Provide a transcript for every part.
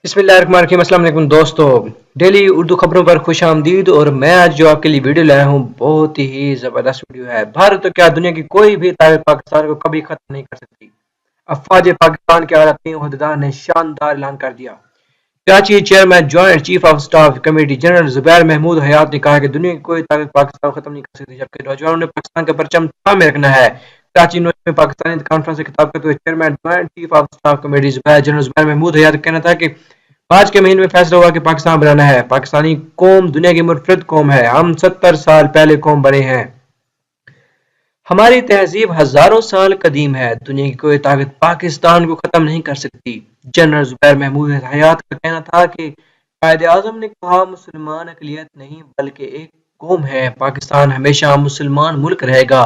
बिस्मिल्लाहिर्रहमानिर्रहीम। अस्सलाम वालेकुम दोस्तों, डेली उर्दू खबरों पर खुश आमदीद। और मैं आज जो आपके लिए वीडियो लाया हूँ बहुत ही ज़बरदस्त वीडियो है। भारत तो क्या, दुनिया की कोई भी ताकत पाकिस्तान को कभी ख़त्म नहीं कर सकती। अफवाज पाकिस्तान के आला तीन ओहदेदार ने शानदार ऐलान कर दिया। Karachi chairman joint chief of staff committee general Zubair Mahmood Hayat ने कहा कि दुनिया की कोई ताकत पाकिस्तान को खत्म नहीं कर सकती, जबकि नौजवानों ने पाकिस्तान का परचम थामे रखना है। कराची में पाकिस्तानी कॉन्फ्रेंस से खिताब करते हुए chairman joint chief of staff committee general Zubair Mahmood Hayat का कहना था कि मार्च के महीने में फैसला हुआ कि पाकिस्तान बनाना है। पाकिस्तानी कौम दुनिया की मुनफरद कौम है। हम 70 साल पहले कौम बने हैं। हमारी तहजीब हजारों साल कदीम है। दुनिया की कोई ताकत पाकिस्तान को खत्म नहीं कर सकती। जनरल जुबैर महमूद हयात का कहना था कि कायदे आजम ने कहा, मुसलमान अकलियत नहीं बल्कि एक कौम है। पाकिस्तान हमेशा मुसलमान मुल्क रहेगा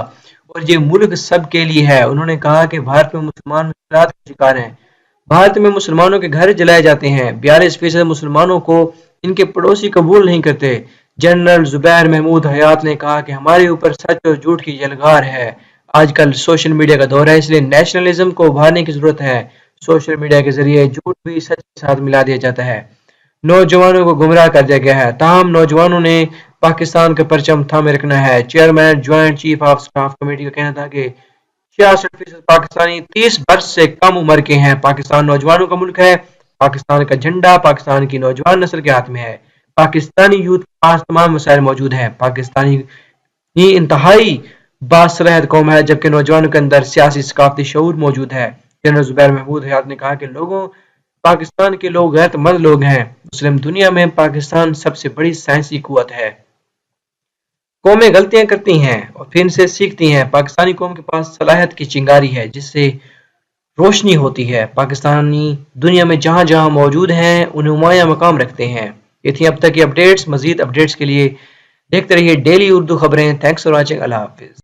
और ये मुल्क सबके लिए है। उन्होंने कहा कि भारत में मुसलमान मुश्किलात का शिकार हैं। भारत में मुसलमानों के घर जलाए जाते हैं। 42% मुसलमानों को इनके पड़ोसी कबूल नहीं करते। जनरल जुबैर महमूद हयात ने कहा कि हमारे ऊपर सच और झूठ की यलगार है। आजकल सोशल मीडिया का दौर है, इसलिए नेशनलिज्म को उभारने की जरूरत है। सोशल मीडिया के जरिए झूठ भी सच के साथ मिला दिया जाता है। नौजवानों को गुमराह कर दिया गया है। ताहम नौजवानों ने पाकिस्तान का परचम थामे रखना है। Chairman joint chief of staff committee का कहना था कि 66% पाकिस्तानी 30 वर्ष से कम उम्र के हैं। पाकिस्तान नौजवानों का मुल्क है। पाकिस्तान का झंडा पाकिस्तान की नौजवान नस्ल के हाथ में है। पाकिस्तानी यूथ के पास तमाम वसाइल मौजूद हैं। पाकिस्तानी ही इंतहाई बासलाहत कौम है, जबकि नौजवानों के अंदर सियासी सकाफती शऊर मौजूद है। जनरल जुबैर महमूद हयात ने कहा कि पाकिस्तान के लोग गैरतमंद लोग हैं। मुस्लिम दुनिया में पाकिस्तान सबसे बड़ी साइंसी कुव्वत है। कौमें गलतियां करती हैं और फिर इनसे सीखती हैं। पाकिस्तानी कौम के पास सलाहियत की चिंगारी है जिससे रोशनी होती है। पाकिस्तानी दुनिया में जहां जहां मौजूद हैं उन्हें नुमाया मकाम रखते हैं। ये थी अब तक की अपडेट्स। मजीद अपडेट्स के लिए देखते रहिए डेली उर्दू खबरें। Thanks for watching. Allah Hafiz.